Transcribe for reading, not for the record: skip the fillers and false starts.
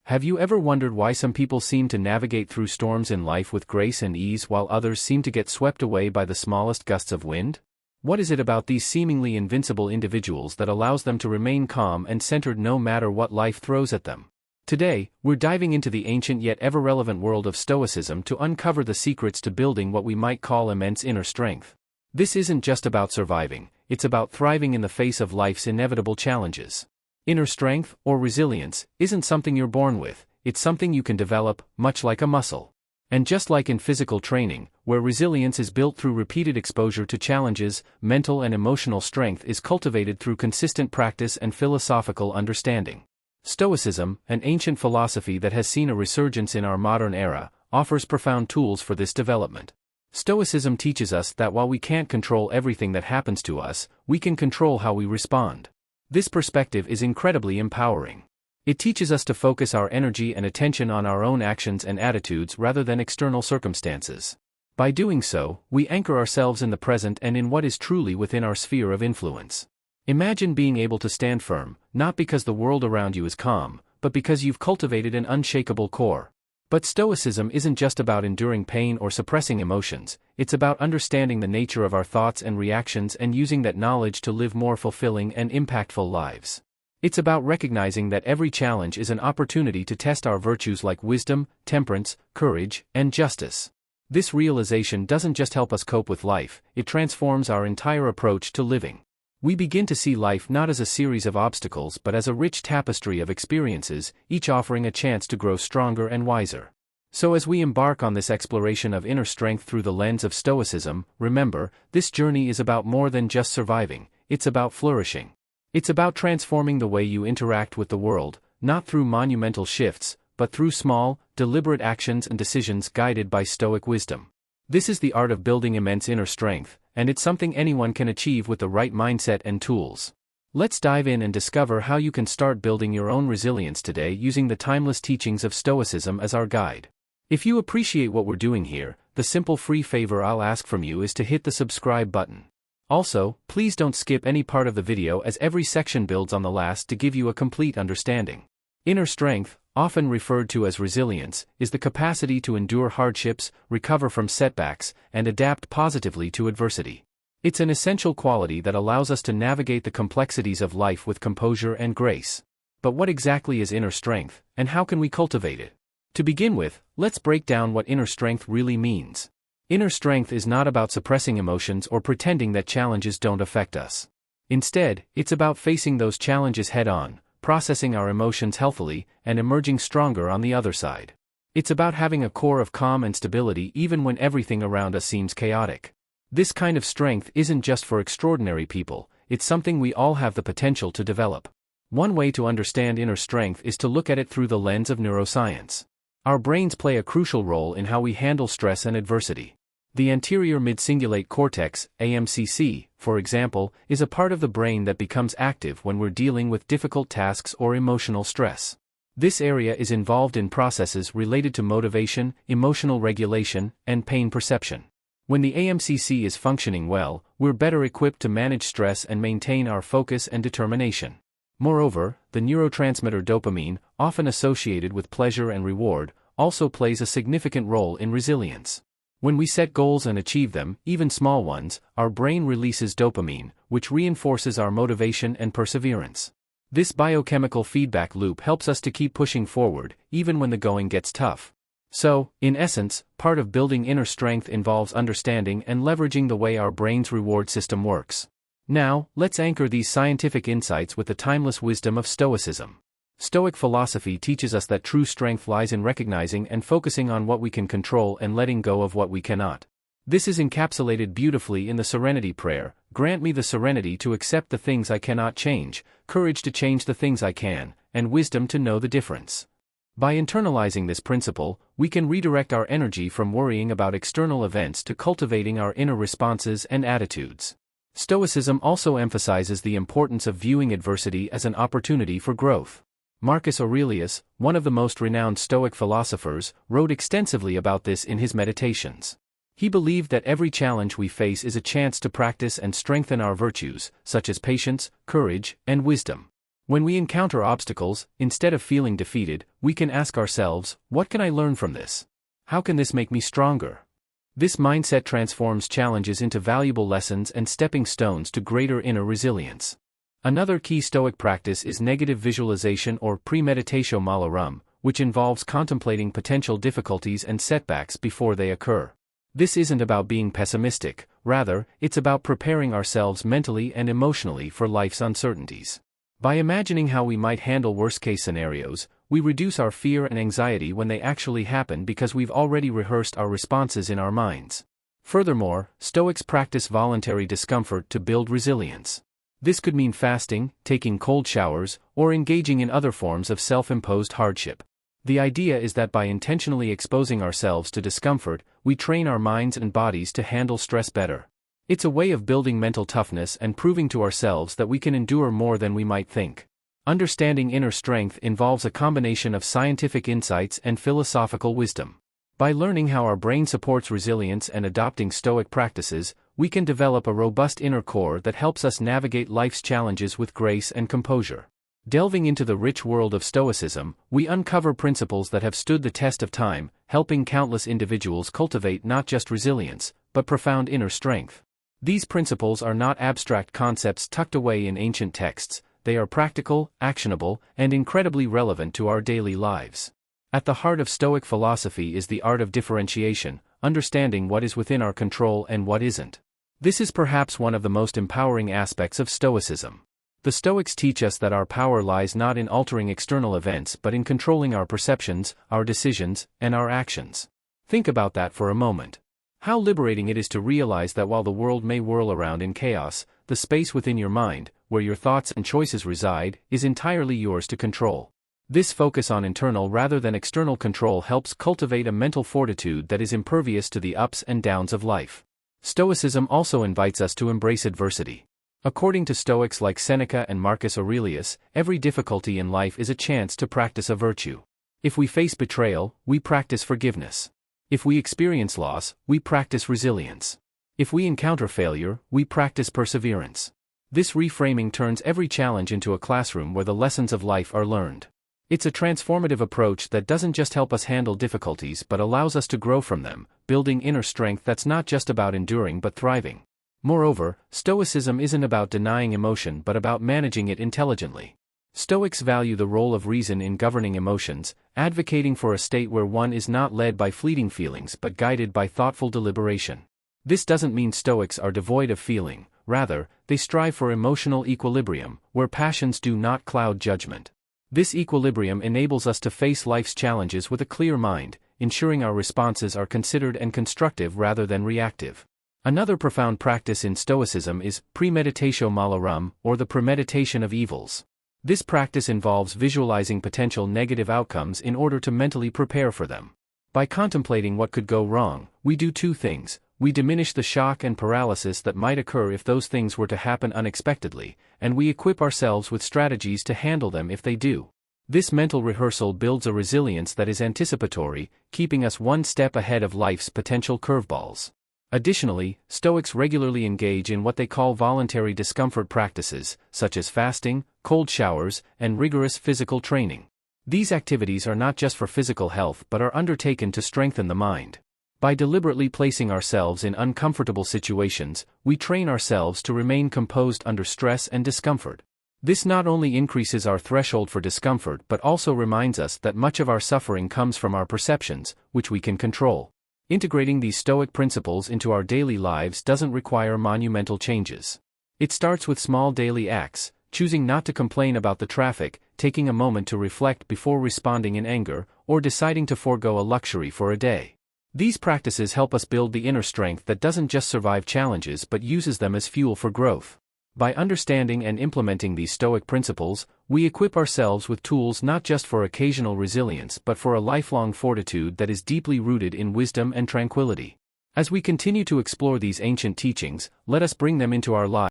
Have you ever wondered why some people seem to navigate through storms in life with grace and ease while others seem to get swept away by the smallest gusts of wind? What is it about these seemingly invincible individuals that allows them to remain calm and centered no matter what life throws at them? Today, we're diving into the ancient yet ever-relevant world of Stoicism to uncover the secrets to building what we might call immense inner strength. This isn't just about surviving, it's about thriving in the face of life's inevitable challenges. Inner strength, or resilience, isn't something you're born with, it's something you can develop, much like a muscle. And just like in physical training, where resilience is built through repeated exposure to challenges, mental and emotional strength is cultivated through consistent practice and philosophical understanding. Stoicism, an ancient philosophy that has seen a resurgence in our modern era, offers profound tools for this development. Stoicism teaches us that while we can't control everything that happens to us, we can control how we respond. This perspective is incredibly empowering. It teaches us to focus our energy and attention on our own actions and attitudes rather than external circumstances. By doing so, we anchor ourselves in the present and in what is truly within our sphere of influence. Imagine being able to stand firm, not because the world around you is calm, but because you've cultivated an unshakable core. But Stoicism isn't just about enduring pain or suppressing emotions, it's about understanding the nature of our thoughts and reactions and using that knowledge to live more fulfilling and impactful lives. It's about recognizing that every challenge is an opportunity to test our virtues like wisdom, temperance, courage, and justice. This realization doesn't just help us cope with life, it transforms our entire approach to living. We begin to see life not as a series of obstacles but as a rich tapestry of experiences, each offering a chance to grow stronger and wiser. So as we embark on this exploration of inner strength through the lens of Stoicism, remember, this journey is about more than just surviving, it's about flourishing. It's about transforming the way you interact with the world, not through monumental shifts, but through small, deliberate actions and decisions guided by Stoic wisdom. This is the art of building immense inner strength, and it's something anyone can achieve with the right mindset and tools. Let's dive in and discover how you can start building your own resilience today using the timeless teachings of Stoicism as our guide. If you appreciate what we're doing here, the simple free favor I'll ask from you is to hit the subscribe button. Also, please don't skip any part of the video as every section builds on the last to give you a complete understanding. Inner strength, often referred to as resilience, is the capacity to endure hardships, recover from setbacks, and adapt positively to adversity. It's an essential quality that allows us to navigate the complexities of life with composure and grace. But what exactly is inner strength, and how can we cultivate it? To begin with, let's break down what inner strength really means. Inner strength is not about suppressing emotions or pretending that challenges don't affect us. Instead, it's about facing those challenges head-on, processing our emotions healthily, and emerging stronger on the other side. It's about having a core of calm and stability even when everything around us seems chaotic. This kind of strength isn't just for extraordinary people, it's something we all have the potential to develop. One way to understand inner strength is to look at it through the lens of neuroscience. Our brains play a crucial role in how we handle stress and adversity. The anterior midcingulate cortex, AMCC, for example, is a part of the brain that becomes active when we're dealing with difficult tasks or emotional stress. This area is involved in processes related to motivation, emotional regulation, and pain perception. When the AMCC is functioning well, we're better equipped to manage stress and maintain our focus and determination. Moreover, the neurotransmitter dopamine, often associated with pleasure and reward, also plays a significant role in resilience. When we set goals and achieve them, even small ones, our brain releases dopamine, which reinforces our motivation and perseverance. This biochemical feedback loop helps us to keep pushing forward, even when the going gets tough. So, in essence, part of building inner strength involves understanding and leveraging the way our brain's reward system works. Now, let's anchor these scientific insights with the timeless wisdom of Stoicism. Stoic philosophy teaches us that true strength lies in recognizing and focusing on what we can control and letting go of what we cannot. This is encapsulated beautifully in the Serenity Prayer: grant me the serenity to accept the things I cannot change, courage to change the things I can, and wisdom to know the difference. By internalizing this principle, we can redirect our energy from worrying about external events to cultivating our inner responses and attitudes. Stoicism also emphasizes the importance of viewing adversity as an opportunity for growth. Marcus Aurelius, one of the most renowned Stoic philosophers, wrote extensively about this in his Meditations. He believed that every challenge we face is a chance to practice and strengthen our virtues, such as patience, courage, and wisdom. When we encounter obstacles, instead of feeling defeated, we can ask ourselves, what can I learn from this? How can this make me stronger? This mindset transforms challenges into valuable lessons and stepping stones to greater inner resilience. Another key Stoic practice is negative visualization or premeditatio malorum, which involves contemplating potential difficulties and setbacks before they occur. This isn't about being pessimistic, rather, it's about preparing ourselves mentally and emotionally for life's uncertainties. By imagining how we might handle worst-case scenarios, we reduce our fear and anxiety when they actually happen because we've already rehearsed our responses in our minds. Furthermore, Stoics practice voluntary discomfort to build resilience. This could mean fasting, taking cold showers, or engaging in other forms of self-imposed hardship. The idea is that by intentionally exposing ourselves to discomfort, we train our minds and bodies to handle stress better. It's a way of building mental toughness and proving to ourselves that we can endure more than we might think. Understanding inner strength involves a combination of scientific insights and philosophical wisdom. By learning how our brain supports resilience and adopting Stoic practices, we can develop a robust inner core that helps us navigate life's challenges with grace and composure. Delving into the rich world of Stoicism, we uncover principles that have stood the test of time, helping countless individuals cultivate not just resilience, but profound inner strength. These principles are not abstract concepts tucked away in ancient texts, they are practical, actionable, and incredibly relevant to our daily lives. At the heart of Stoic philosophy is the art of differentiation, understanding what is within our control and what isn't. This is perhaps one of the most empowering aspects of Stoicism. The Stoics teach us that our power lies not in altering external events but in controlling our perceptions, our decisions, and our actions. Think about that for a moment. How liberating it is to realize that while the world may whirl around in chaos, the space within your mind, where your thoughts and choices reside, is entirely yours to control. This focus on internal rather than external control helps cultivate a mental fortitude that is impervious to the ups and downs of life. Stoicism also invites us to embrace adversity. According to Stoics like Seneca and Marcus Aurelius, every difficulty in life is a chance to practice a virtue. If we face betrayal, we practice forgiveness. If we experience loss, we practice resilience. If we encounter failure, we practice perseverance. This reframing turns every challenge into a classroom where the lessons of life are learned. It's a transformative approach that doesn't just help us handle difficulties but allows us to grow from them, building inner strength that's not just about enduring but thriving. Moreover, Stoicism isn't about denying emotion but about managing it intelligently. Stoics value the role of reason in governing emotions, advocating for a state where one is not led by fleeting feelings but guided by thoughtful deliberation. This doesn't mean Stoics are devoid of feeling, rather, they strive for emotional equilibrium, where passions do not cloud judgment. This equilibrium enables us to face life's challenges with a clear mind, ensuring our responses are considered and constructive rather than reactive. Another profound practice in Stoicism is premeditatio malorum, or the premeditation of evils. This practice involves visualizing potential negative outcomes in order to mentally prepare for them. By contemplating what could go wrong, we do two things. We diminish the shock and paralysis that might occur if those things were to happen unexpectedly, and we equip ourselves with strategies to handle them if they do. This mental rehearsal builds a resilience that is anticipatory, keeping us one step ahead of life's potential curveballs. Additionally, Stoics regularly engage in what they call voluntary discomfort practices, such as fasting, cold showers, and rigorous physical training. These activities are not just for physical health but are undertaken to strengthen the mind. By deliberately placing ourselves in uncomfortable situations, we train ourselves to remain composed under stress and discomfort. This not only increases our threshold for discomfort but also reminds us that much of our suffering comes from our perceptions, which we can control. Integrating these Stoic principles into our daily lives doesn't require monumental changes. It starts with small daily acts, choosing not to complain about the traffic, taking a moment to reflect before responding in anger, or deciding to forego a luxury for a day. These practices help us build the inner strength that doesn't just survive challenges but uses them as fuel for growth. By understanding and implementing these Stoic principles, we equip ourselves with tools not just for occasional resilience but for a lifelong fortitude that is deeply rooted in wisdom and tranquility. As we continue to explore these ancient teachings, let us bring them into our lives.